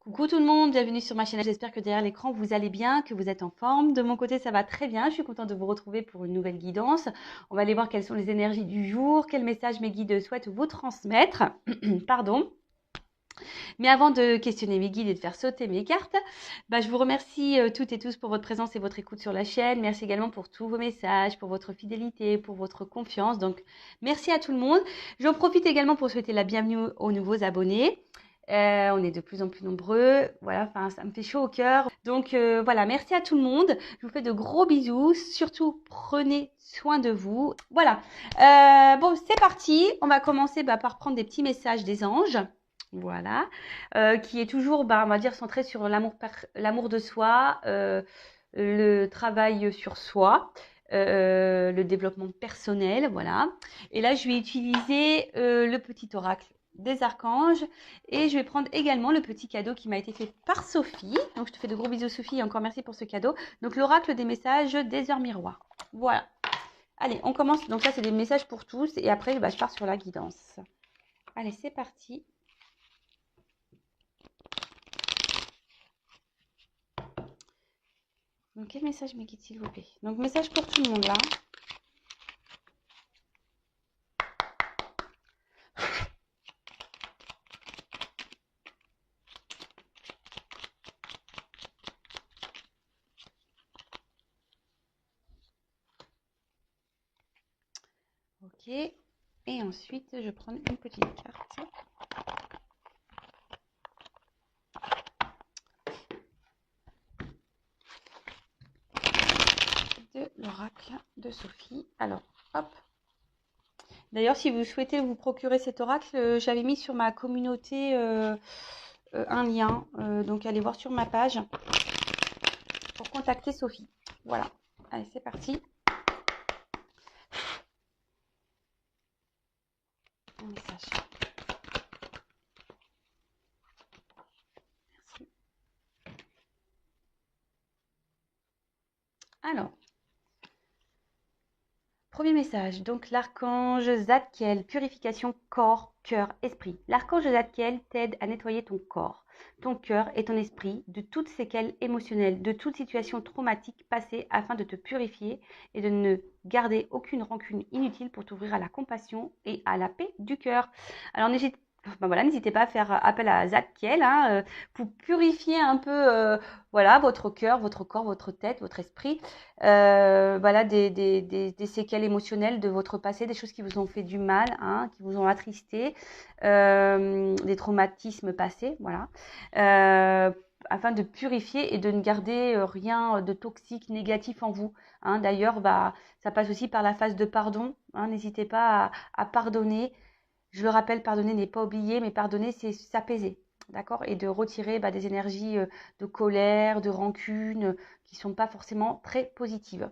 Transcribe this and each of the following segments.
Coucou tout le monde, bienvenue sur ma chaîne. J'espère que derrière l'écran vous allez bien, que vous êtes en forme. De mon côté, ça va très bien. Je suis contente de vous retrouver pour une nouvelle guidance. On va aller voir quelles sont les énergies du jour, quel message mes guides souhaitent vous transmettre. Pardon. Mais avant de questionner mes guides et de faire sauter mes cartes, je vous remercie toutes et tous pour votre présence et votre écoute sur la chaîne. Merci également pour tous vos messages, pour votre fidélité, pour votre confiance. Donc, merci à tout le monde. J'en profite également pour souhaiter la bienvenue aux nouveaux abonnés. On est de plus en plus nombreux. Voilà, enfin, ça me fait chaud au cœur. Donc, voilà, merci à tout le monde. Je vous fais de gros bisous. Surtout, prenez soin de vous. Voilà. Bon, c'est parti. On va commencer par prendre des petits messages des anges. Voilà, qui est toujours, on va dire, centré sur l'amour de soi, le travail sur soi, le développement personnel, voilà. Et là, je vais utiliser le petit oracle des archanges et je vais prendre également le petit cadeau qui m'a été fait par Sophie. Donc, je te fais de gros bisous, Sophie, et encore merci pour ce cadeau. Donc, l'oracle des messages des heures miroirs. Voilà. Allez, on commence. Donc, là, c'est des messages pour tous et après, je pars sur la guidance. Allez, c'est parti. Donc, quel message me guide, s'il vous plaît? Donc, message pour tout le monde, là. Ok. Et ensuite, je prends une petite carte. De l'oracle de Sophie. Alors, hop. D'ailleurs, si vous souhaitez vous procurer cet oracle, j'avais mis sur ma communauté un lien. Donc, allez voir sur ma page pour contacter Sophie. Voilà. Allez, c'est parti. Un message. Merci. Alors. Premier message, donc l'archange Zadkiel, purification corps, cœur, esprit. L'archange Zadkiel t'aide à nettoyer ton corps, ton cœur et ton esprit de toutes séquelles émotionnelles, de toute situation traumatique passée afin de te purifier et de ne garder aucune rancune inutile pour t'ouvrir à la compassion et à la paix du cœur. Alors n'hésitez pas à faire appel à Zadkiel pour purifier un peu votre cœur, votre corps, votre tête, votre esprit. Voilà, des séquelles émotionnelles de votre passé, des choses qui vous ont fait du mal, qui vous ont attristé, des traumatismes passés, voilà, afin de purifier et de ne garder rien de toxique, négatif en vous. D'ailleurs, ça passe aussi par la phase de pardon. N'hésitez pas à pardonner. Je le rappelle, pardonner n'est pas oublier, mais pardonner, c'est s'apaiser. D'accord? Et de retirer des énergies de colère, de rancune, qui ne sont pas forcément très positives.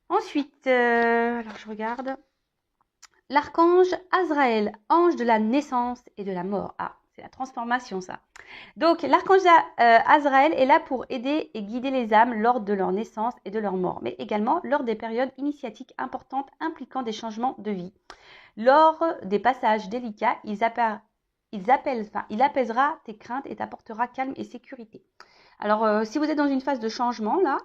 Ensuite, alors je regarde. L'archange Azraël, ange de la naissance et de la mort. Ah, c'est la transformation, ça. Donc, l'archange Azraël est là pour aider et guider les âmes lors de leur naissance et de leur mort, mais également lors des périodes initiatiques importantes impliquant des changements de vie. Lors des passages délicats, il apaisera tes craintes et t'apportera calme et sécurité. Alors, si vous êtes dans une phase de changement, là,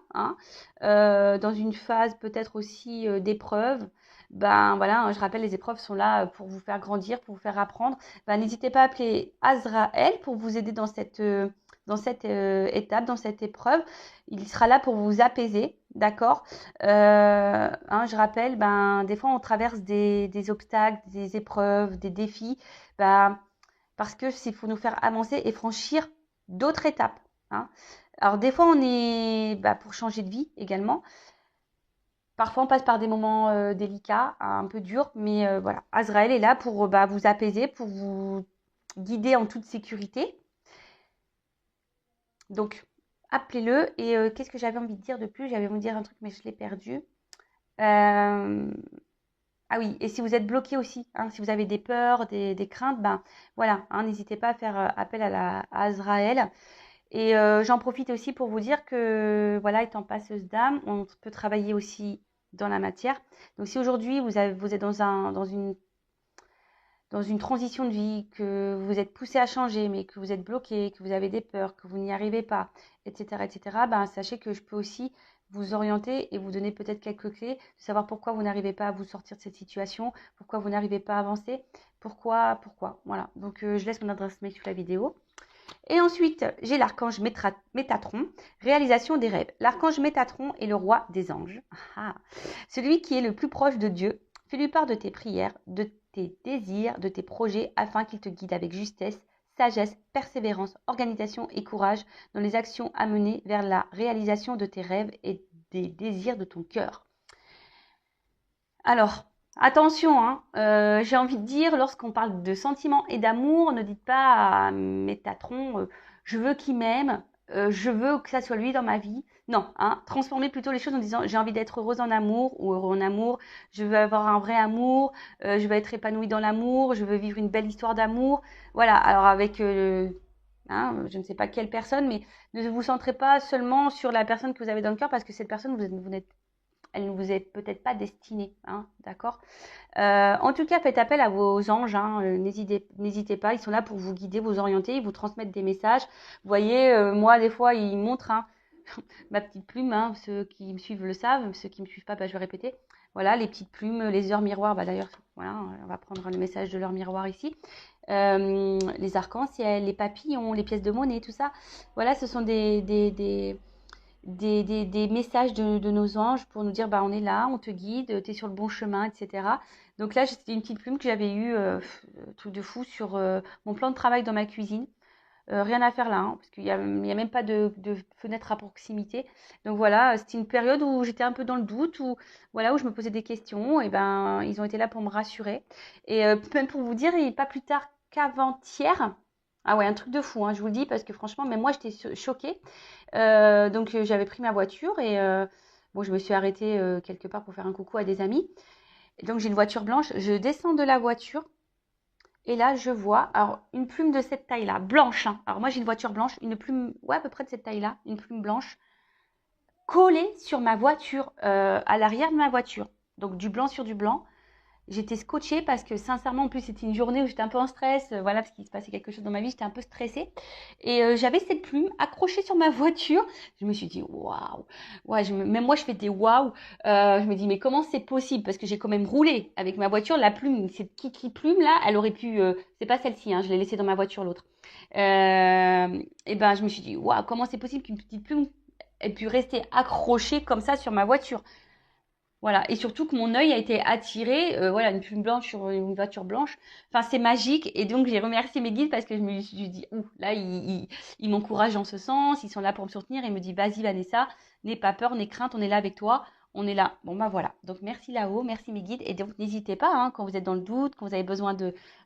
dans une phase peut-être aussi d'épreuve, voilà, je rappelle, les épreuves sont là pour vous faire grandir, pour vous faire apprendre. N'hésitez pas à appeler Azraël pour vous aider dans cette étape, dans cette épreuve. Il sera là pour vous apaiser, d'accord? Je rappelle, des fois, on traverse des obstacles, des épreuves, des défis, parce que c'est pour nous faire avancer et franchir d'autres étapes. Alors des fois on est pour changer de vie également. Parfois on passe par des moments délicats, un peu durs, mais voilà. Azraël est là pour vous apaiser, pour vous guider en toute sécurité. Donc appelez-le. Et qu'est-ce que j'avais envie de dire de plus? J'avais envie de dire un truc mais je l'ai perdu. Ah oui, et si vous êtes bloqué aussi, si vous avez des peurs, des craintes, voilà, n'hésitez pas à faire appel à Azraël. Et j'en profite aussi pour vous dire que, voilà, étant passeuse d'âme, on peut travailler aussi dans la matière. Donc, si aujourd'hui vous êtes dans une dans une transition de vie, que vous êtes poussé à changer, mais que vous êtes bloqué, que vous avez des peurs, que vous n'y arrivez pas, etc., ben, sachez que je peux aussi vous orienter et vous donner peut-être quelques clés, de savoir pourquoi vous n'arrivez pas à vous sortir de cette situation, pourquoi vous n'arrivez pas à avancer, pourquoi, voilà. Donc, je laisse mon adresse mail sous la vidéo. Et ensuite, j'ai l'archange Métatron, réalisation des rêves. L'archange Métatron est le roi des anges. Celui qui est le plus proche de Dieu. Fais-lui part de tes prières, de tes désirs, de tes projets, afin qu'il te guide avec justesse, sagesse, persévérance, organisation et courage dans les actions à mener vers la réalisation de tes rêves et des désirs de ton cœur. Alors, attention, hein, j'ai envie de dire, lorsqu'on parle de sentiments et d'amour, ne dites pas à Métatron, je veux qu'il m'aime, je veux que ça soit lui dans ma vie. Non, hein, transformez plutôt les choses en disant j'ai envie d'être heureuse en amour ou heureux en amour, je veux avoir un vrai amour, je veux être épanouie dans l'amour, je veux vivre une belle histoire d'amour. Voilà, alors avec, je ne sais pas quelle personne, mais ne vous centrez pas seulement sur la personne que vous avez dans le cœur parce que cette personne, elle ne vous est peut-être pas destinée, hein, d'accord. En tout cas, faites appel à vos anges, hein, n'hésitez pas, ils sont là pour vous guider, vous orienter, vous transmettre des messages. Vous voyez, moi, des fois, ils montrent ma petite plume, hein, ceux qui me suivent le savent, ceux qui ne me suivent pas, bah, je vais répéter. Voilà, les petites plumes, les heures miroirs, bah, d'ailleurs, voilà, on va prendre le message de l'heure miroir ici. Les arcs-en-ciel, les papillons, les pièces de monnaie, tout ça. Voilà, ce sont des messages de nos anges pour nous dire bah on est là, on te guide, tu es sur le bon chemin, etc. Donc là, c'était une petite plume que j'avais eue, truc de fou, sur mon plan de travail dans ma cuisine. Rien à faire là, hein, parce qu'il n'y a même pas de fenêtre à proximité. Donc voilà, c'était une période où j'étais un peu dans le doute, où je me posais des questions, et ben ils ont été là pour me rassurer. Et même pour vous dire, et pas plus tard qu'avant-hier, ah ouais, un truc de fou, hein, je vous le dis, parce que franchement, même moi, j'étais choquée. Donc j'avais pris ma voiture et je me suis arrêtée quelque part pour faire un coucou à des amis. Et donc j'ai une voiture blanche, je descends de la voiture et là je vois alors une plume de cette taille-là, blanche, hein. Alors moi j'ai une voiture blanche, une plume, ouais, à peu près de cette taille-là, une plume blanche collée sur ma voiture, à l'arrière de ma voiture. Donc du blanc sur du blanc. J'étais scotchée parce que sincèrement, en plus, c'était une journée où j'étais un peu en stress, voilà, parce qu'il se passait quelque chose dans ma vie, j'étais un peu stressée. Et j'avais cette plume accrochée sur ma voiture. Je me suis dit, waouh! Ouais, même moi, je fais des waouh! Je me dis, mais comment c'est possible? Parce que j'ai quand même roulé avec ma voiture. La plume, cette kiki plume là, elle aurait pu. C'est pas celle-ci, hein, je l'ai laissée dans ma voiture, l'autre. Et ben, je me suis dit, waouh, comment c'est possible qu'une petite plume ait pu rester accrochée comme ça sur ma voiture? Voilà, et surtout que mon œil a été attiré, une plume blanche sur une voiture blanche. Enfin, c'est magique. Et donc, j'ai remercié mes guides parce que je me suis dit, ouh, là, ils m'encouragent en ce sens. Ils sont là pour me soutenir. Ils me disent, vas-y, Vanessa, n'aie pas peur, n'aie crainte, on est là avec toi. On est là. Bon, bah voilà. Donc, merci là-haut, merci mes guides. Et donc, n'hésitez pas, hein, quand vous êtes dans le doute, quand vous avez besoin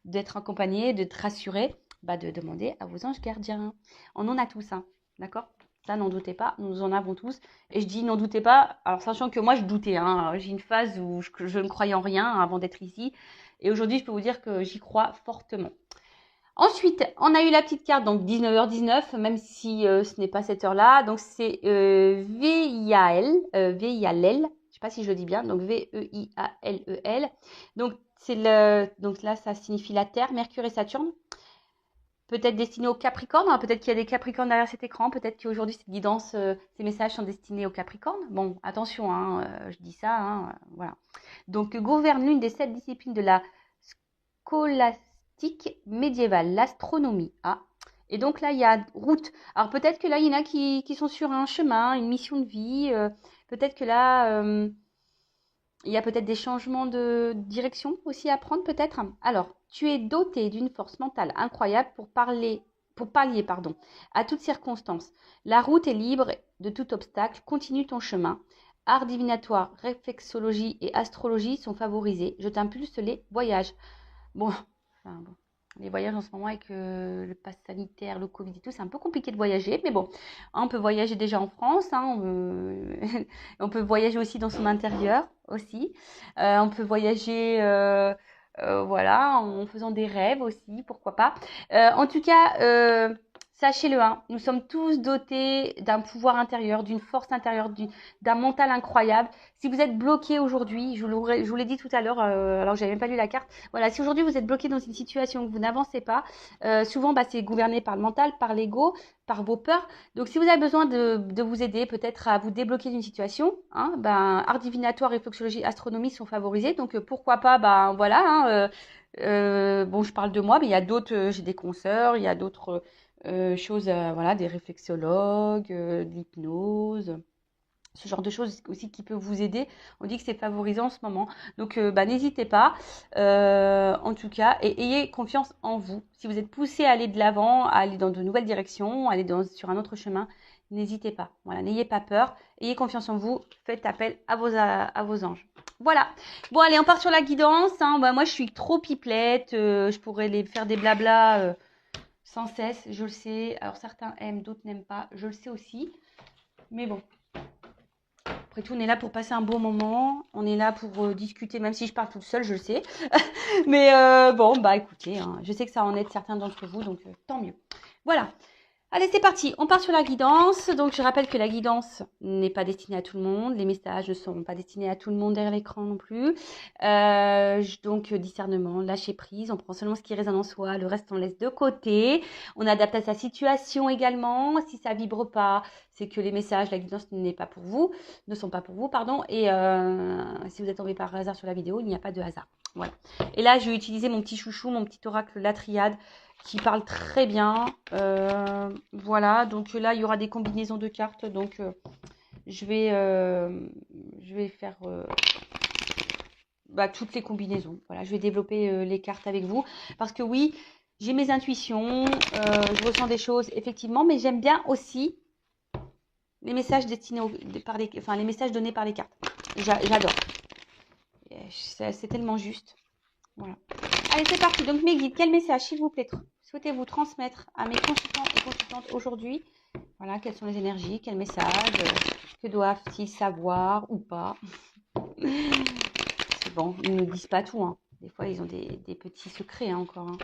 d'être accompagné, de te rassurer, bah, de demander à vos anges gardiens. On en a tous, hein, d'accord? Ça, n'en doutez pas, nous en avons tous. Et je dis n'en doutez pas, alors sachant que moi je doutais, hein. J'ai une phase où je ne croyais en rien avant d'être ici. Et aujourd'hui, je peux vous dire que j'y crois fortement. Ensuite, on a eu la petite carte, donc 19h19, même si ce n'est pas cette heure-là. Donc c'est VIAL, VIALEL, je ne sais pas si je le dis bien, donc VEIALEL. Donc donc là, ça signifie la Terre, Mercure et Saturne. Peut-être destiné aux Capricornes, hein, peut-être qu'il y a des Capricornes derrière cet écran, peut-être qu'aujourd'hui cette guidance, ces messages sont destinés aux Capricornes. Bon, attention, hein, je dis ça, hein, voilà. Donc gouverne l'une des 7 disciplines de la scolastique médiévale, l'astronomie. Ah. Et donc là, il y a route. Alors peut-être que là, il y en a qui sont sur un chemin, une mission de vie. Peut-être que là, il y a peut-être des changements de direction aussi à prendre, peut-être. Alors, tu es doté d'une force mentale incroyable pour pallier, à toutes circonstances. La route est libre de tout obstacle. Continue ton chemin. Art divinatoire, réflexologie et astrologie sont favorisés. Je t'impulse les voyages. Bon, les voyages en ce moment avec le pass sanitaire, le Covid et tout, c'est un peu compliqué de voyager. Mais bon, on peut voyager déjà en France. Hein, on peut voyager aussi dans son intérieur aussi. On peut voyager en faisant des rêves aussi, pourquoi pas. En tout cas, Sachez-le, hein, nous sommes tous dotés d'un pouvoir intérieur, d'une force intérieure, d'un mental incroyable. Si vous êtes bloqué aujourd'hui, je vous l'ai dit tout à l'heure, alors que j'avais même pas lu la carte. Voilà, si aujourd'hui vous êtes bloqué dans une situation que vous n'avancez pas, souvent c'est gouverné par le mental, par l'ego, par vos peurs. Donc si vous avez besoin de vous aider peut-être à vous débloquer d'une situation, hein, art divinatoire, réflexologie, astronomie sont favorisés. Donc pourquoi pas, voilà. Hein, bon, je parle de moi, mais il y a d'autres, j'ai des consoeurs, il y a d'autres choses, voilà, des réflexologues, de l'hypnose, ce genre de choses aussi qui peut vous aider. On dit que c'est favorisant en ce moment. Donc, n'hésitez pas, en tout cas, et ayez confiance en vous. Si vous êtes poussé à aller de l'avant, à aller dans de nouvelles directions, à aller sur un autre chemin, n'hésitez pas. Voilà, n'ayez pas peur. Ayez confiance en vous. Faites appel à vos anges. Voilà. Bon, allez, on part sur la guidance. Hein. Moi, je suis trop pipelette. Je pourrais les faire des blabla sans cesse, je le sais. Alors certains aiment, d'autres n'aiment pas, je le sais aussi. Mais bon, après tout, on est là pour passer un bon moment. On est là pour discuter, même si je parle toute seule, je le sais. Mais bon, écoutez, hein, je sais que ça en aide certains d'entre vous, donc tant mieux. Voilà. Allez, c'est parti. On part sur la guidance. Donc, je rappelle que la guidance n'est pas destinée à tout le monde. Les messages ne sont pas destinés à tout le monde derrière l'écran non plus. Donc, discernement, lâcher prise. On prend seulement ce qui résonne en soi. Le reste, on laisse de côté. On adapte à sa situation également. Si ça vibre pas, c'est que les messages, la guidance ne sont pas pour vous, pardon. Et si vous êtes tombé par hasard sur la vidéo, il n'y a pas de hasard. Voilà. Et là, je vais utiliser mon petit chouchou, mon petit oracle, la triade, qui parle très bien. Voilà, donc là, il y aura des combinaisons de cartes. Donc, je vais faire toutes les combinaisons. Voilà, je vais développer les cartes avec vous. Parce que oui, j'ai mes intuitions, je ressens des choses, effectivement, mais j'aime bien aussi les messages les messages donnés par les cartes. J'adore. C'est tellement juste. Voilà. Allez, c'est parti. Donc, mes guides, quel message, s'il vous plaît, souhaitez-vous transmettre à mes consultants et consultantes aujourd'hui? Voilà, quelles sont les énergies, quels messages, que doivent-ils savoir ou pas? C'est bon, ils ne nous disent pas tout. Hein. Des fois, ils ont des petits secrets encore. Hein.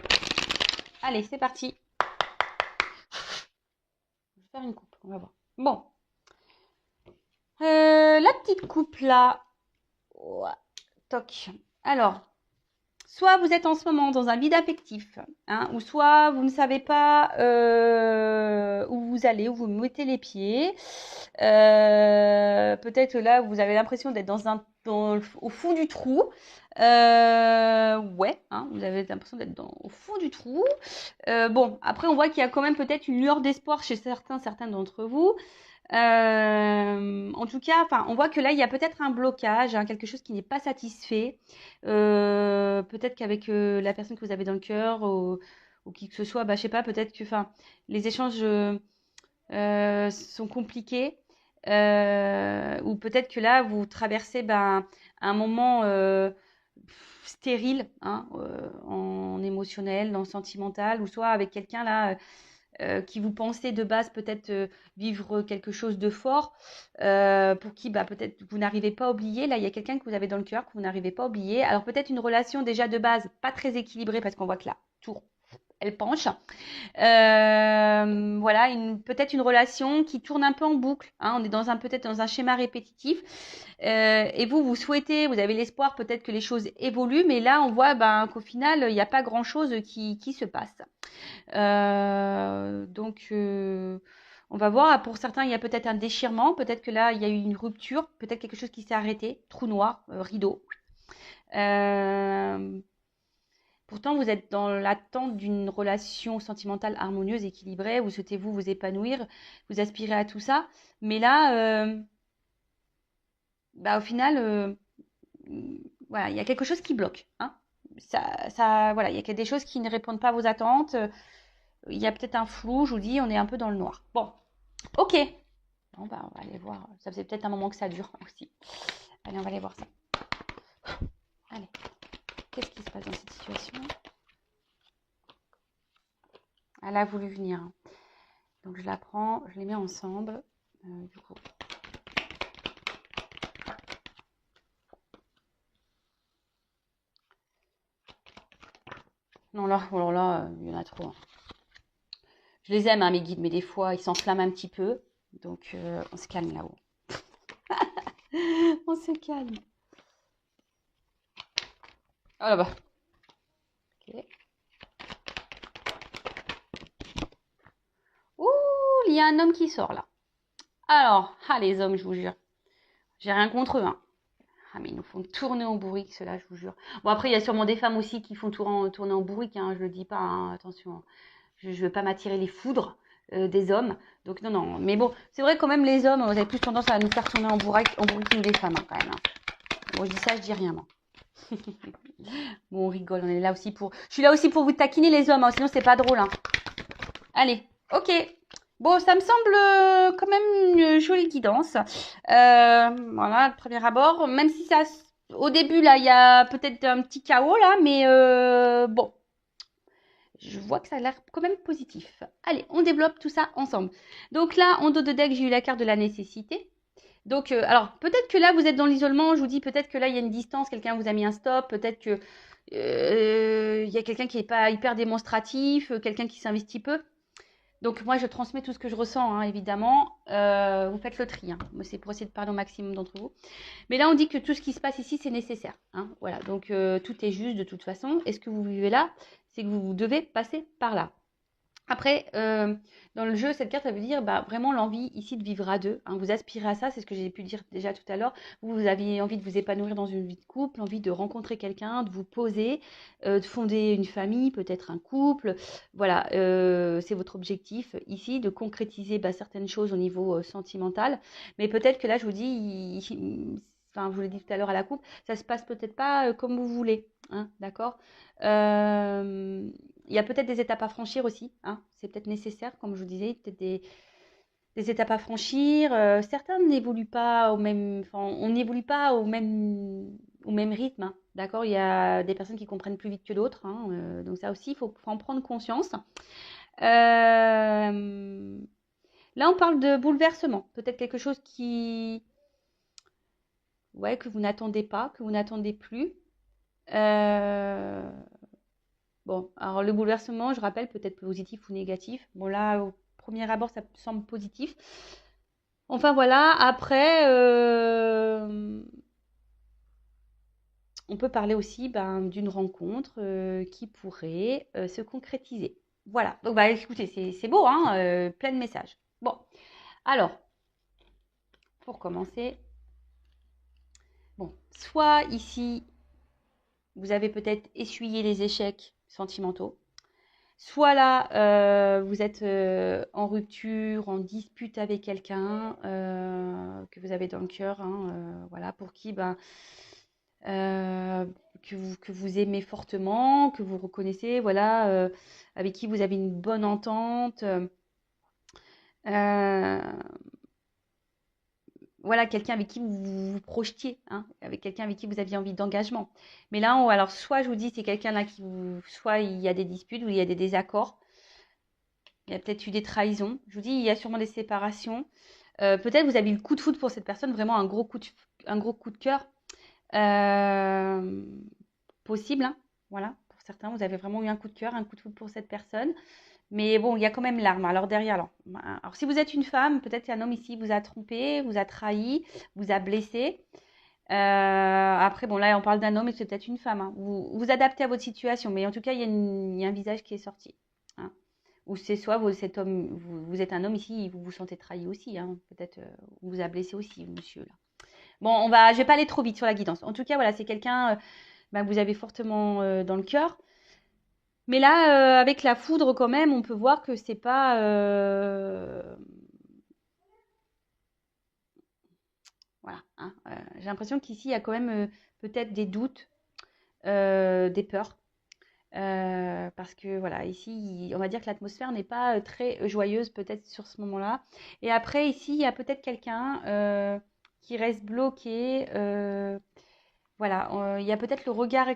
Allez, c'est parti. Je vais faire une coupe, on va voir. Bon. La petite coupe là. Oh, toc. Alors, soit vous êtes en ce moment dans un vide affectif, hein, ou soit vous ne savez pas où vous allez, où vous mettez les pieds. Peut-être là, vous avez l'impression d'être au fond du trou. Ouais, hein, vous avez l'impression d'être au fond du trou. Bon, après, on voit qu'il y a quand même peut-être une lueur d'espoir chez certains d'entre vous. En tout cas, on voit que là, il y a peut-être un blocage, hein, quelque chose qui n'est pas satisfait. Peut-être qu'avec la personne que vous avez dans le cœur ou qui que ce soit, je sais pas, peut-être que les échanges sont compliqués. Ou peut-être que là, vous traversez un moment stérile, hein, en émotionnel, en sentimental, ou soit avec quelqu'un là qui vous pensez de base peut-être vivre quelque chose de fort, pour qui peut-être vous n'arrivez pas à oublier. Là, il y a quelqu'un que vous avez dans le cœur que vous n'arrivez pas à oublier. Alors peut-être une relation déjà de base pas très équilibrée parce qu'on voit que la tour, elle penche. Voilà, peut-être une relation qui tourne un peu en boucle. Hein, on est peut-être dans un schéma répétitif. Et vous souhaitez, vous avez l'espoir peut-être que les choses évoluent, mais là, on voit qu'au final, il n'y a pas grand-chose qui se passe. Donc, on va voir. Pour certains, il y a peut-être un déchirement. Peut-être que là, il y a eu une rupture. Peut-être quelque chose qui s'est arrêté. Trou noir, rideau. Pourtant, vous êtes dans l'attente d'une relation sentimentale harmonieuse, équilibrée. Vous souhaitez vous épanouir, vous aspirez à tout ça. Mais là, au final, voilà, il y a quelque chose qui bloque. Hein. Voilà, il y a des choses qui ne répondent pas à vos attentes. Il y a peut-être un flou, je vous dis, on est un peu dans le noir. Bon, ok. Bon, on va aller voir. Ça faisait peut-être un moment que ça dure aussi. Allez, on va aller voir ça. Allez, qu'est-ce qui se passe dans cette situation? Elle a voulu venir. Donc, je la prends, je les mets ensemble. Du coup. Non, là, il y en a trop. Hein. Je les aime, hein, mes guides, mais des fois, ils s'enflamment un petit peu. Donc, on se calme là-haut. On se calme. Oh là-bas. Ok. Ouh, il y a un homme qui sort là. Alors, les hommes, je vous jure. J'ai rien contre eux, hein. Ah, mais ils nous font tourner en bourrique, ceux-là, je vous jure. Bon, après, il y a sûrement des femmes aussi qui font tourner en bourrique, hein, je le dis pas, hein, attention. Je ne veux pas m'attirer les foudres des hommes. Donc, non, non. Mais bon, c'est vrai, quand même, les hommes, vous avez plus tendance à nous faire tourner en bourrique que les femmes, hein, quand même. Hein. Bon, je dis ça, je dis rien, moi. Bon, on rigole, on est là aussi pour... Je suis là aussi pour vous taquiner, les hommes, hein, sinon, c'est pas drôle. Hein. Allez, ok. Bon, ça me semble quand même une jolie guidance. Voilà, le premier abord. Même si ça, au début, là, il y a peut-être un petit chaos, là, mais bon. Je vois que ça a l'air quand même positif. Allez, on développe tout ça ensemble. Donc là, en dos de deck, j'ai eu la carte de la nécessité. Donc, alors, peut-être que là, vous êtes dans l'isolement. Je vous dis, peut-être que là, il y a une distance. Quelqu'un vous a mis un stop. Peut-être que il y a quelqu'un qui n'est pas hyper démonstratif. Quelqu'un qui s'investit peu. Donc moi, je transmets tout ce que je ressens, hein, évidemment. Vous faites le tri. Hein. C'est pour essayer de parler au maximum d'entre vous. Mais là, on dit que tout ce qui se passe ici, c'est nécessaire. Hein. Voilà, donc tout est juste de toute façon. Et ce que vous vivez là, c'est que vous devez passer par là. Après, dans le jeu, cette carte, ça veut dire vraiment l'envie ici de vivre à deux. Hein. Vous aspirez à ça, c'est ce que j'ai pu dire déjà tout à l'heure. Vous aviez envie de vous épanouir dans une vie de couple, envie de rencontrer quelqu'un, de vous poser, de fonder une famille, peut-être un couple. Voilà, c'est votre objectif ici, de concrétiser certaines choses au niveau sentimental. Mais peut-être que là, je vous dis, enfin, je vous l'ai dit tout à l'heure à la coupe, ça se passe peut-être pas comme vous voulez. Hein, d'accord il y a peut-être des étapes à franchir aussi, hein. C'est peut-être nécessaire, comme je vous disais, peut-être des étapes à franchir. Certains n'évoluent pas au même, enfin, on n'évolue pas au même rythme, hein. D'accord? Il y a des personnes qui comprennent plus vite que d'autres, hein, donc ça aussi, faut en prendre conscience. Là, on parle de bouleversement, peut-être quelque chose ouais, que vous n'attendez pas, que vous n'attendez plus. Bon, alors le bouleversement, je rappelle, peut-être positif ou négatif. Bon, là, au premier abord, ça semble positif. Enfin, voilà. Après, on peut parler aussi d'une rencontre qui pourrait se concrétiser. Voilà. Donc, écoutez, c'est beau, hein, plein de messages. Bon, alors, pour commencer, bon, soit ici, vous avez peut-être essuyé les échecs sentimentaux. Soit là, vous êtes en rupture, en dispute avec quelqu'un que vous avez dans le cœur, hein, voilà, pour qui que vous aimez fortement, que vous reconnaissez, voilà, avec qui vous avez une bonne entente. Voilà, quelqu'un avec qui vous vous projetiez, hein, avec quelqu'un avec qui vous aviez envie d'engagement. Mais là, alors soit je vous dis, c'est quelqu'un là soit il y a des disputes ou il y a des désaccords. Il y a peut-être eu des trahisons. Je vous dis, il y a sûrement des séparations. Peut-être vous avez eu le coup de foudre pour cette personne, vraiment un gros coup de cœur. Possible, hein. Voilà, pour certains, vous avez vraiment eu un coup de cœur, un coup de foudre pour cette personne. Mais bon, il y a quand même l'arme. Alors derrière, alors si vous êtes une femme, peut-être qu'un homme ici vous a trompé, vous a trahi, vous a blessé. Après, bon, là, on parle d'un homme et c'est peut-être une femme. Hein. Vous adaptez à votre situation, mais en tout cas, il y a un visage qui est sorti. Hein. Ou c'est soit cet homme, vous êtes un homme ici, vous vous sentez trahi aussi. Hein. Peut-être on vous a blessé aussi, monsieur. Là. Bon, je vais pas aller trop vite sur la guidance. En tout cas, voilà, c'est quelqu'un que vous avez fortement dans le cœur. Mais là, avec la foudre, quand même, on peut voir que c'est pas. Voilà. Hein, j'ai l'impression qu'ici, il y a quand même peut-être des doutes, des peurs. Parce que voilà, ici, on va dire que l'atmosphère n'est pas très joyeuse peut-être sur ce moment-là. Et après, ici, il y a peut-être quelqu'un qui reste bloqué. Voilà, il y a peut-être le regard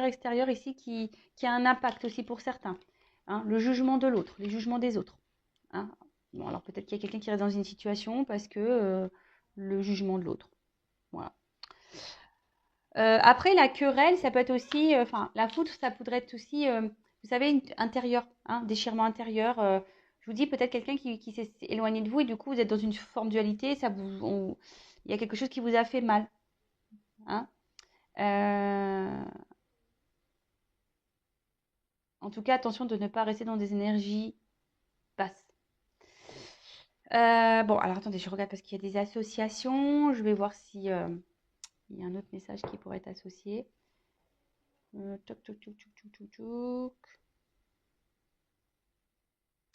extérieur ici qui a un impact aussi pour certains. Hein, le jugement de l'autre, les jugements des autres. Hein. Bon, alors peut-être qu'il y a quelqu'un qui reste dans une situation parce que le jugement de l'autre. Voilà. Après, la querelle, ça peut être aussi, enfin, la foudre, ça pourrait être aussi, vous savez, intérieur, hein, déchirement intérieur. vous dis peut-être quelqu'un qui s'est éloigné de vous et du coup vous êtes dans une forme de dualité, il y a quelque chose qui vous a fait mal. Hein. Euh, En tout cas, attention de ne pas rester dans des énergies basses. Bon, alors attendez, je regarde parce qu'il y a des associations. Je vais voir si il y a un autre message qui pourrait être associé. Toc, toc, toc, toc, toc, toc, toc.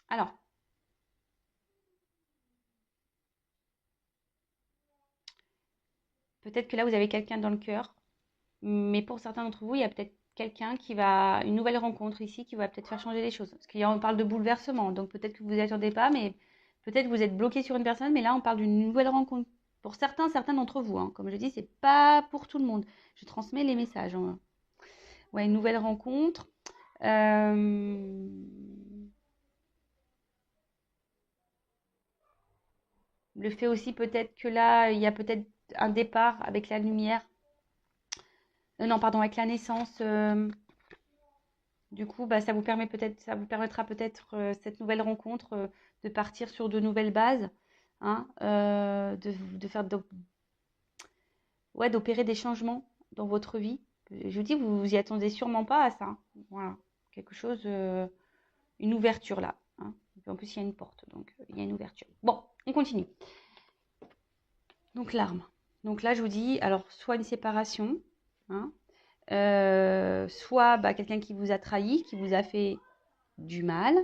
Alors, peut-être que là, vous avez quelqu'un dans le cœur, mais pour certains d'entre vous, il y a peut-être quelqu'un une nouvelle rencontre ici qui va peut-être faire changer les choses. Parce qu'on parle de bouleversement, donc peut-être que vous n'y attendez pas, mais peut-être que vous êtes bloqué sur une personne, mais là, on parle d'une nouvelle rencontre. Pour certains d'entre vous, hein. Comme je dis, c'est pas pour tout le monde. Je transmets les messages, hein. Ouais, une nouvelle rencontre. Euh, Le fait aussi peut-être que là, il y a peut-être un départ avec la lumière. Non, pardon, avec la naissance. Du coup, bah, ça vous permettra peut-être cette nouvelle rencontre de partir sur de nouvelles bases, hein, de faire ouais, d'opérer des changements dans votre vie. Je vous dis, vous vous y attendez sûrement pas à ça, hein. Voilà, quelque chose, une ouverture là, hein. Et puis en plus, il y a une porte, donc il y a une ouverture. Bon, on continue. Donc l'arme. Donc là, je vous dis, alors soit une séparation, hein, soit bah, quelqu'un qui vous a trahi, qui vous a fait du mal.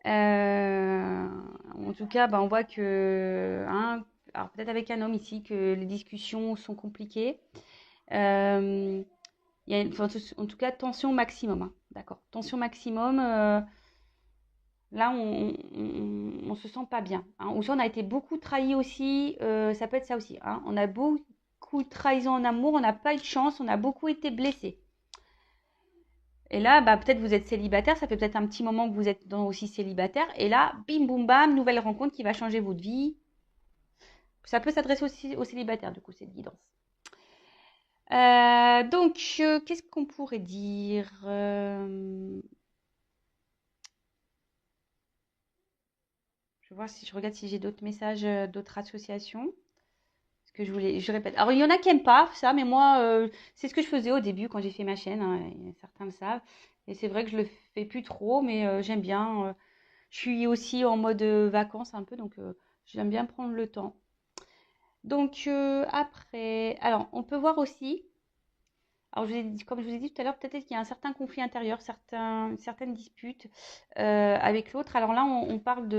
En tout cas, bah, on voit que, hein, alors peut-être avec un homme ici, que les discussions sont compliquées. Il y a enfin, en tout cas, tension maximum, hein, d'accord. Tension maximum. Là, on se sent pas bien, hein. Ou soit on a été beaucoup trahi aussi. Ça peut être ça aussi, hein. On a beaucoup de trahison en amour. On n'a pas eu de chance. On a beaucoup été blessé. Et là, bah, peut-être vous êtes célibataire, ça fait peut-être un petit moment que vous êtes aussi célibataire. Et là, bim, boum, bam, nouvelle rencontre qui va changer votre vie. Ça peut s'adresser aussi aux célibataires, du coup, cette guidance. Qu'est-ce qu'on pourrait dire Je vais voir si je regarde si j'ai d'autres messages, d'autres associations. Ce que je répète. Alors, il y en a qui n'aiment pas ça, mais moi, c'est ce que je faisais au début quand j'ai fait ma chaîne, hein, et certains le savent. Et c'est vrai que je le fais plus trop, mais j'aime bien. Je suis aussi en mode vacances un peu, donc j'aime bien prendre le temps. Après, alors on peut voir aussi, alors comme je vous ai dit tout à l'heure, peut-être qu'il y a un certain conflit intérieur, certaines disputes avec l'autre. Alors là, on parle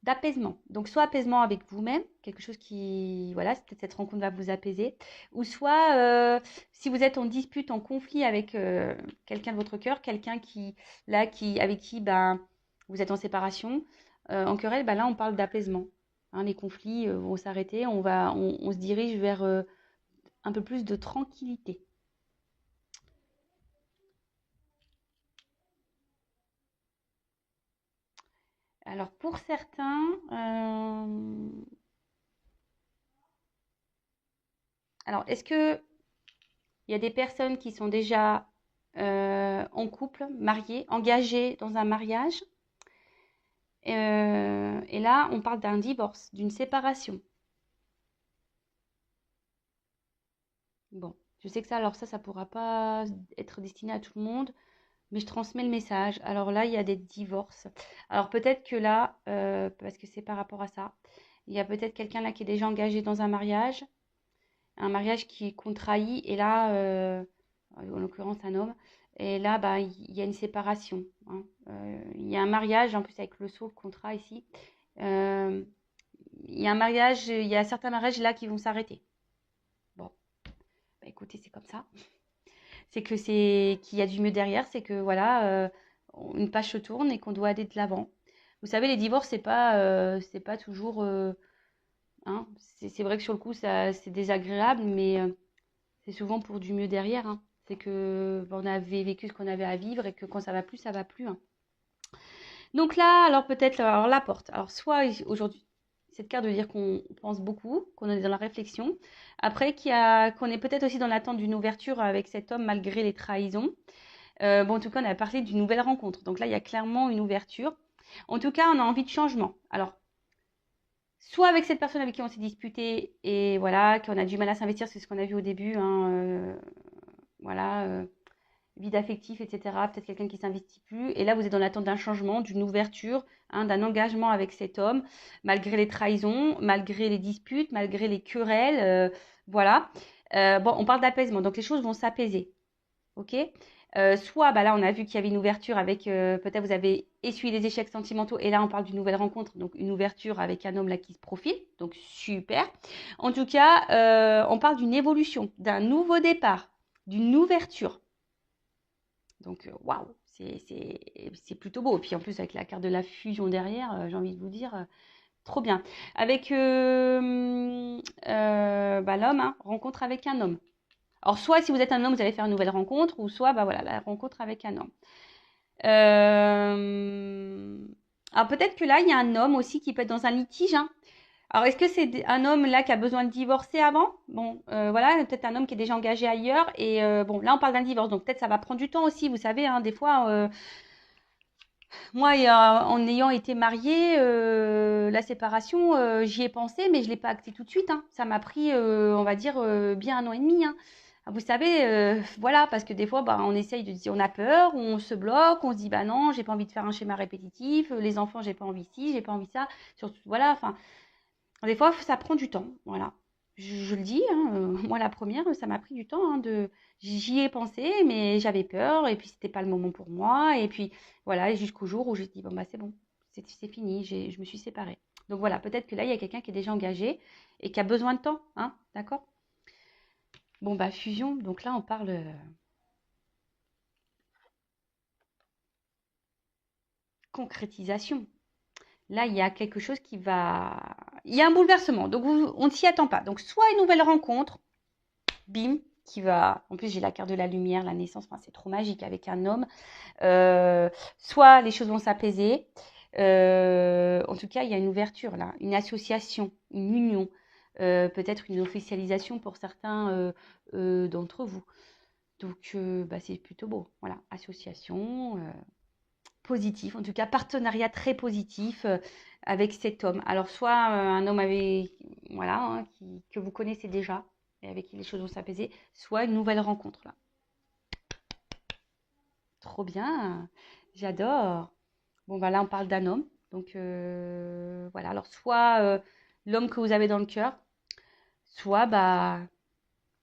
d'apaisement. Donc soit apaisement avec vous-même, quelque chose qui, voilà, peut-être cette rencontre va vous apaiser, ou soit si vous êtes en dispute, en conflit avec quelqu'un de votre cœur, quelqu'un avec qui ben, vous êtes en séparation, en querelle, ben là on parle d'apaisement. Hein, les conflits vont s'arrêter, on se dirige vers un peu plus de tranquillité. Alors pour certains, alors est-ce que il y a des personnes qui sont déjà en couple, mariées, engagées dans un mariage. Et là, on parle d'un divorce, d'une séparation. Bon, je sais que ça pourra pas être destiné à tout le monde, mais je transmets le message. Alors là, il y a des divorces. Alors peut-être que là, parce que c'est par rapport à ça, il y a peut-être quelqu'un là qui est déjà engagé dans un mariage qui est contrait, et là, en l'occurrence un homme, et là, bah, il y a une séparation, hein. Il y a un mariage, en plus avec le sceau, le contrat ici. Euh, il y a un mariage, il y a certains mariages là qui vont s'arrêter. Bon, bah, écoutez, c'est comme ça. C'est que qu'il y a du mieux derrière, c'est que voilà, une page se tourne et qu'on doit aller de l'avant. Vous savez, les divorces, c'est pas toujours, hein, c'est vrai que sur le coup, ça, c'est désagréable, mais c'est souvent pour du mieux derrière, hein. C'est que on avait vécu ce qu'on avait à vivre et que quand ça va plus, hein. Donc là, alors peut-être, alors la porte. Alors soit aujourd'hui, cette carte veut dire qu'on pense beaucoup, qu'on est dans la réflexion. Après, qu'on est peut-être aussi dans l'attente d'une ouverture avec cet homme malgré les trahisons. Bon, en tout cas, on a parlé d'une nouvelle rencontre. Donc là, il y a clairement une ouverture. En tout cas, on a envie de changement. Alors, soit avec cette personne avec qui on s'est disputé et voilà, qu'on a du mal à s'investir, c'est ce qu'on a vu au début, hein, voilà, vide affectif, etc. Peut-être quelqu'un qui s'investit plus. Et là, vous êtes dans l'attente d'un changement, d'une ouverture, hein, d'un engagement avec cet homme, malgré les trahisons, malgré les disputes, malgré les querelles, voilà. Bon, on parle d'apaisement, donc les choses vont s'apaiser, ok. Soit, bah là, on a vu qu'il y avait une ouverture avec, peut-être vous avez essuyé les échecs sentimentaux, et là, on parle d'une nouvelle rencontre, donc une ouverture avec un homme là qui se profile, donc super. En tout cas, on parle d'une évolution, d'un nouveau départ, d'une ouverture. Donc, waouh, c'est plutôt beau. Et puis en plus, avec la carte de la fusion derrière, j'ai envie de vous dire, trop bien. Avec bah, l'homme, hein, rencontre avec un homme. Alors, soit si vous êtes un homme, vous allez faire une nouvelle rencontre, ou soit, bah voilà, la rencontre avec un homme. Alors, peut-être que là, il y a un homme aussi qui peut être dans un litige, hein. Alors, est-ce que c'est un homme là qui a besoin de divorcer avant? Bon, voilà, peut-être un homme qui est déjà engagé ailleurs. Et bon, là, on parle d'un divorce, donc peut-être ça va prendre du temps aussi. Vous savez, hein, des fois, moi, en ayant été mariée, la séparation, j'y ai pensé, mais je ne l'ai pas acté tout de suite, hein. Ça m'a pris, on va dire, bien 1 an et demi, hein. Vous savez, voilà, parce que des fois, bah, on essaye de dire, on a peur, on se bloque, on se dit, bah non, j'ai pas envie de faire un schéma répétitif, les enfants, j'ai pas envie ci, j'ai pas envie ça, surtout, voilà, enfin, des fois, ça prend du temps, voilà. Je le dis, hein, moi la première, ça m'a pris du temps, hein, j'y ai pensé, mais j'avais peur, et puis c'était pas le moment pour moi, et puis voilà, jusqu'au jour où j'ai dit, bon bah c'est bon, c'est fini, je me suis séparée. Donc voilà, peut-être que là, il y a quelqu'un qui est déjà engagé et qui a besoin de temps, hein, d'accord? Bon bah fusion, donc là on parle concrétisation. Là, il y a quelque chose qui va... Il y a un bouleversement, donc on ne s'y attend pas. Donc soit une nouvelle rencontre, bim, qui va. En plus, j'ai la carte de la lumière, la naissance, enfin, c'est trop magique avec un homme. Euh, Soit les choses vont s'apaiser. En tout cas, il y a une ouverture là, une association, une union, peut-être une officialisation pour certains d'entre vous. Donc, bah, c'est plutôt beau. Voilà, association, positif, en tout cas, partenariat très positif avec cet homme. Alors, soit un homme avec, voilà, hein, que vous connaissez déjà et avec qui les choses vont s'apaiser, soit une nouvelle rencontre là. Trop bien, j'adore. Bon, bah là, on parle d'un homme. Donc, voilà. Alors, soit l'homme que vous avez dans le cœur, soit, bah,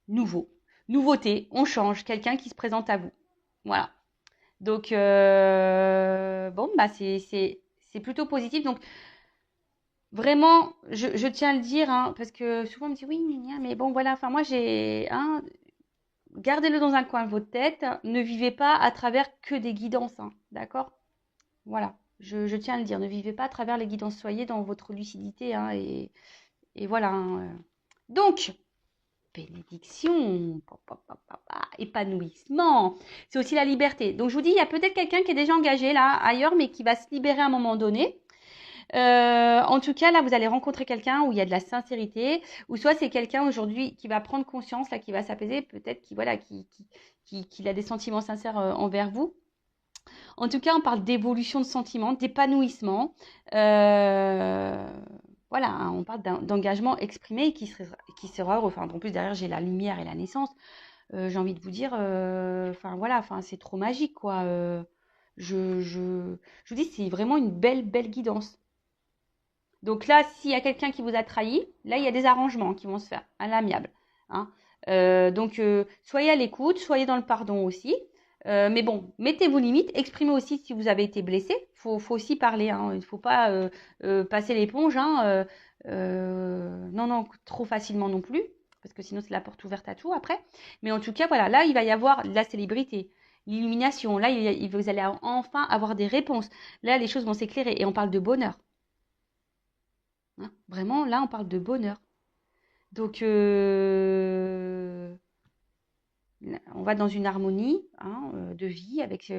nouveau. Nouveauté, on change, quelqu'un qui se présente à vous. Voilà. Donc, bon, bah, c'est plutôt positif. Donc, vraiment, je tiens à le dire, hein, parce que souvent on me dit oui, mais bon, voilà. Enfin, moi, j'ai, hein, gardez-le dans un coin de votre tête. Ne vivez pas à travers que des guidances, hein, d'accord? Voilà, je tiens à le dire, ne vivez pas à travers les guidances, soyez dans votre lucidité, hein, et voilà, hein. Donc, bénédiction, épanouissement, c'est aussi la liberté. Donc, je vous dis, il y a peut-être quelqu'un qui est déjà engagé là, ailleurs, mais qui va se libérer à un moment donné. En tout cas, là, vous allez rencontrer quelqu'un où il y a de la sincérité, ou soit c'est quelqu'un aujourd'hui qui va prendre conscience, là, qui va s'apaiser, peut-être qui, voilà, qui a des sentiments sincères envers vous. En tout cas, on parle d'évolution de sentiments, d'épanouissement. Euh, voilà, hein, on parle d'engagement exprimé qui sera heureux. Enfin, en plus, derrière, j'ai la lumière et la naissance. J'ai envie de vous dire, enfin voilà, enfin, c'est trop magique, quoi. Je vous dis, c'est vraiment une belle, belle guidance. Donc là, s'il y a quelqu'un qui vous a trahi, là, il y a des arrangements qui vont se faire à l'amiable, hein. Donc, soyez à l'écoute, soyez dans le pardon aussi. Mais bon, mettez vos limites, exprimez aussi si vous avez été blessé. Faut aussi parler, hein. Il ne faut pas passer l'éponge, hein. Non, non, trop facilement non plus, parce que sinon c'est la porte ouverte à tout après. Mais en tout cas, voilà, là, il va y avoir la célébrité, l'illumination. Là, vous allez enfin avoir des réponses. Là, les choses vont s'éclairer et on parle de bonheur, hein. Vraiment, là, on parle de bonheur. Donc, on va dans une harmonie, hein, de vie avec,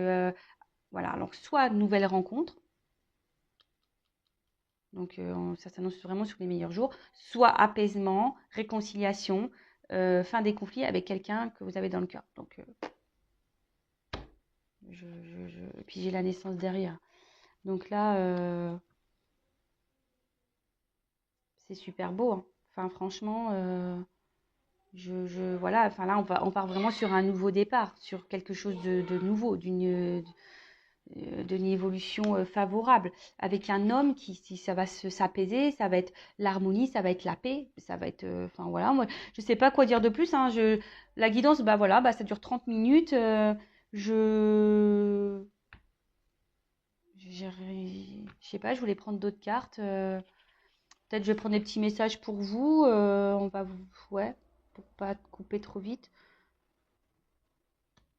voilà, alors soit nouvelle rencontre, donc ça s'annonce vraiment sur les meilleurs jours, soit apaisement, réconciliation, fin des conflits avec quelqu'un que vous avez dans le cœur. Donc, et puis j'ai la naissance derrière. Donc là, c'est super beau, hein. Enfin, franchement, voilà, enfin là, on part vraiment sur un nouveau départ, sur quelque chose de nouveau, d'une évolution favorable, avec un homme qui, si ça va s'apaiser, ça va être l'harmonie, ça va être la paix, ça va être, enfin voilà, moi, je sais pas quoi dire de plus, hein, la guidance, bah voilà, bah ça dure 30 minutes, je, je sais pas, je voulais prendre d'autres cartes, peut-être je vais prendre des petits messages pour vous, on va vous, ouais, pour pas couper trop vite,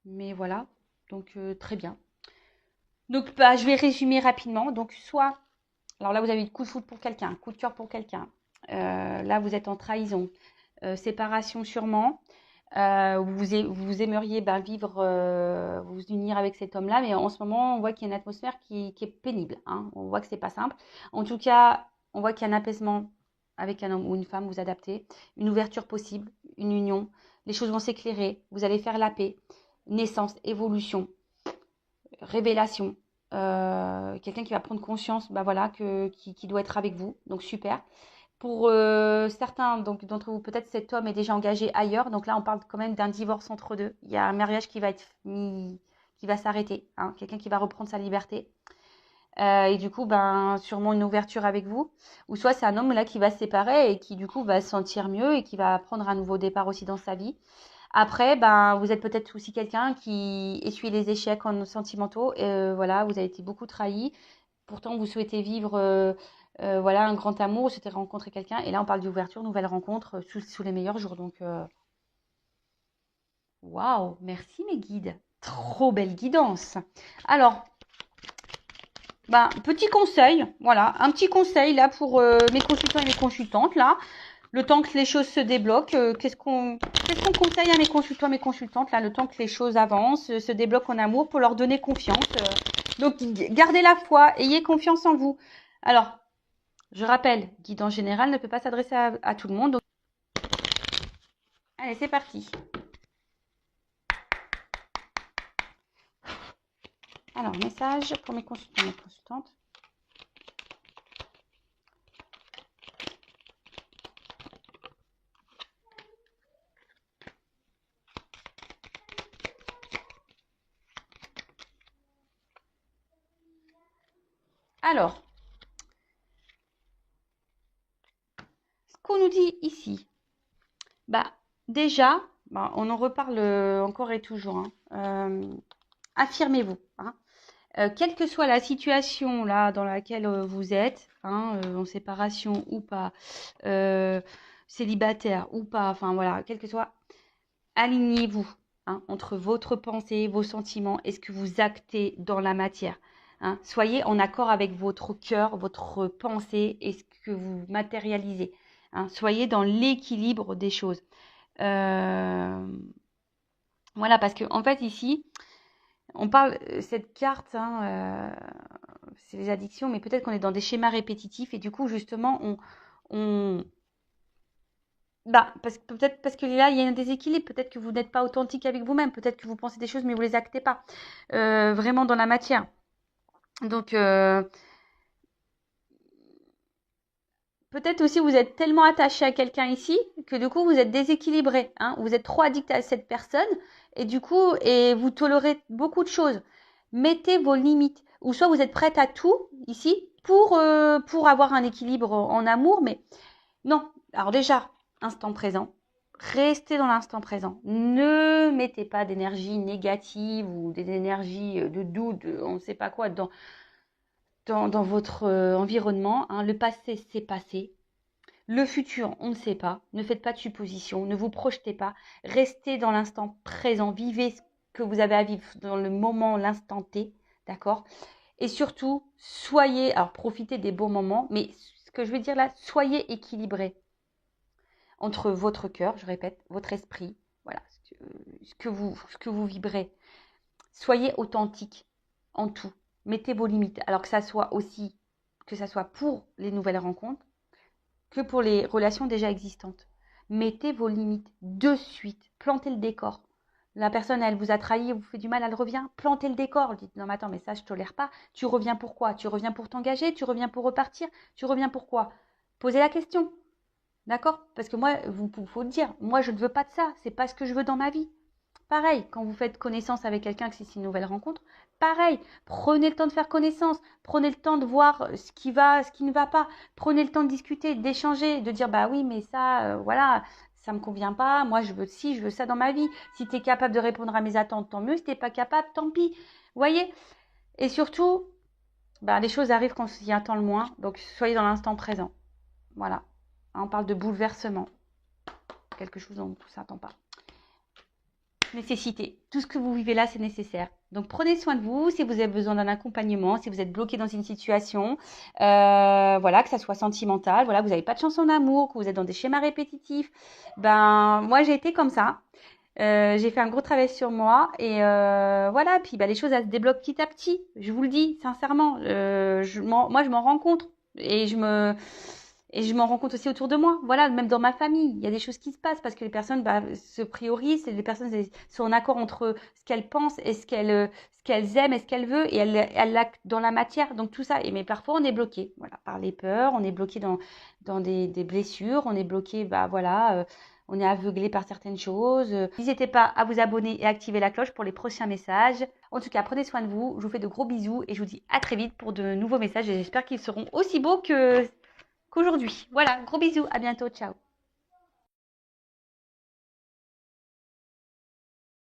mais voilà, donc très bien. Donc bah, je vais résumer rapidement, donc soit alors là, vous avez eu coup de foudre pour quelqu'un, coup de cœur pour quelqu'un. Là, vous êtes en trahison, séparation sûrement. Vous aimeriez ben, vivre, vous unir avec cet homme-là, mais en ce moment, on voit qu'il y a une atmosphère qui est pénible, hein. On voit que c'est pas simple. En tout cas, on voit qu'il y a un apaisement avec un homme ou une femme, vous adaptez, une ouverture possible, une union. Les choses vont s'éclairer, vous allez faire la paix, naissance, évolution, révélation, quelqu'un qui va prendre conscience, bah voilà, qui doit être avec vous. Donc super. Pour certains donc d'entre vous, peut-être cet homme est déjà engagé ailleurs. Donc là, on parle quand même d'un divorce entre deux. Il y a un mariage qui va être mis, qui va s'arrêter, hein, quelqu'un qui va reprendre sa liberté. Et du coup, ben sûrement une ouverture avec vous. Ou soit c'est un homme là qui va se séparer et qui du coup va se sentir mieux et qui va prendre un nouveau départ aussi dans sa vie. Après, ben, vous êtes peut-être aussi quelqu'un qui essuie les échecs en sentimentaux. Et, voilà, vous avez été beaucoup trahi. Pourtant, vous souhaitez vivre voilà, un grand amour, vous souhaitez rencontrer quelqu'un. Et là, on parle d'ouverture, nouvelle rencontre sous les meilleurs jours. Donc, waouh, merci mes guides. Trop belle guidance. Alors, ben, petit conseil, voilà, un petit conseil là pour mes consultants et mes consultantes là. Le temps que les choses se débloquent, qu'est-ce qu'on conseille à mes consultants, mes consultantes, là, le temps que les choses avancent, se débloquent en amour pour leur donner confiance. Donc, gardez la foi, ayez confiance en vous. Alors, je rappelle, guide en général ne peut pas s'adresser à tout le monde. Donc, allez, c'est parti. Alors, message pour mes consultants, mes consultantes. Alors, ce qu'on nous dit ici, bah, déjà, bah, on en reparle encore et toujours, hein. Affirmez-vous, hein. Quelle que soit la situation là dans laquelle vous êtes, hein, en séparation ou pas, euh, célibataire ou pas, enfin voilà, quel que soit, alignez-vous, hein, entre votre pensée, vos sentiments et ce que vous actez dans la matière, hein. Soyez en accord avec votre cœur, votre pensée et ce que vous matérialisez, hein. Soyez dans l'équilibre des choses. Euh, voilà, parce que en fait ici, on parle, cette carte, hein, c'est les addictions, mais peut-être qu'on est dans des schémas répétitifs et du coup, justement, on bah, peut-être parce que là, il y a un déséquilibre. Peut-être que vous n'êtes pas authentique avec vous-même. Peut-être que vous pensez des choses, mais vous les actez pas vraiment dans la matière. Donc, peut-être aussi vous êtes tellement attaché à quelqu'un ici que du coup, vous êtes déséquilibré, hein. Vous êtes trop addict à cette personne et du coup, et vous tolérez beaucoup de choses. Mettez vos limites. Ou soit vous êtes prête à tout ici pour avoir un équilibre en amour, mais non. Alors déjà, instant présent. Restez dans l'instant présent. Ne mettez pas d'énergie négative ou des énergies de doute, on ne sait pas quoi, dans votre environnement, hein. Le passé, c'est passé. Le futur, on ne sait pas. Ne faites pas de suppositions. Ne vous projetez pas. Restez dans l'instant présent. Vivez ce que vous avez à vivre dans le moment, l'instant T. D'accord? Et surtout, alors profitez des bons moments, mais ce que je veux dire là, soyez équilibrés entre votre cœur, je répète, votre esprit, voilà, ce que vous vibrez. Soyez authentique en tout. Mettez vos limites. Alors que ça soit pour les nouvelles rencontres, que pour les relations déjà existantes. Mettez vos limites de suite. Plantez le décor. La personne, elle vous a trahi, elle vous fait du mal, elle revient, plantez le décor. Dites, non mais attends, mais ça, je tolère pas. Tu reviens pour quoi? Tu reviens pour t'engager? Tu reviens pour repartir? Tu reviens pour quoi? Posez la question. D'accord? Parce que moi, faut le dire, moi, je ne veux pas de ça. C'est pas ce que je veux dans ma vie. Pareil, quand vous faites connaissance avec quelqu'un, que c'est une nouvelle rencontre, pareil, prenez le temps de faire connaissance, prenez le temps de voir ce qui va, ce qui ne va pas, prenez le temps de discuter, d'échanger, de dire bah oui, mais ça, voilà, ça me convient pas, moi je veux ci, je veux ça dans ma vie. Si tu es capable de répondre à mes attentes, tant mieux, si tu n'es pas capable, tant pis. Vous voyez? Et surtout, bah, les choses arrivent quand on s'y attend le moins, donc soyez dans l'instant présent. Voilà. On parle de bouleversement, quelque chose dont on ne s'attend pas. Nécessité. Tout ce que vous vivez là, c'est nécessaire. Donc prenez soin de vous si vous avez besoin d'un accompagnement, si vous êtes bloqué dans une situation, voilà, que ça soit sentimental, voilà, vous n'avez pas de chance en amour, que vous êtes dans des schémas répétitifs. Ben moi j'ai été comme ça. J'ai fait un gros travail sur moi et voilà. Puis ben, les choses elles se débloquent petit à petit. Je vous le dis sincèrement. Moi je m'en rends compte et je m'en rends compte aussi autour de moi. Voilà, même dans ma famille, il y a des choses qui se passent parce que les personnes se priorisent, et les personnes sont en accord entre ce qu'elles pensent et ce qu'elles aiment et ce qu'elles veulent et elles l'actent dans la matière. Donc tout ça. Mais parfois on est bloqué, voilà, par les peurs, on est bloqué dans des blessures, on est bloqué, voilà. On est aveuglé par certaines choses. N'hésitez pas à vous abonner et activer la cloche pour les prochains messages. En tout cas, prenez soin de vous. Je vous fais de gros bisous et je vous dis à très vite pour de nouveaux messages. Et j'espère qu'ils seront aussi beaux qu'aujourd'hui. Voilà, gros bisous, à bientôt, ciao.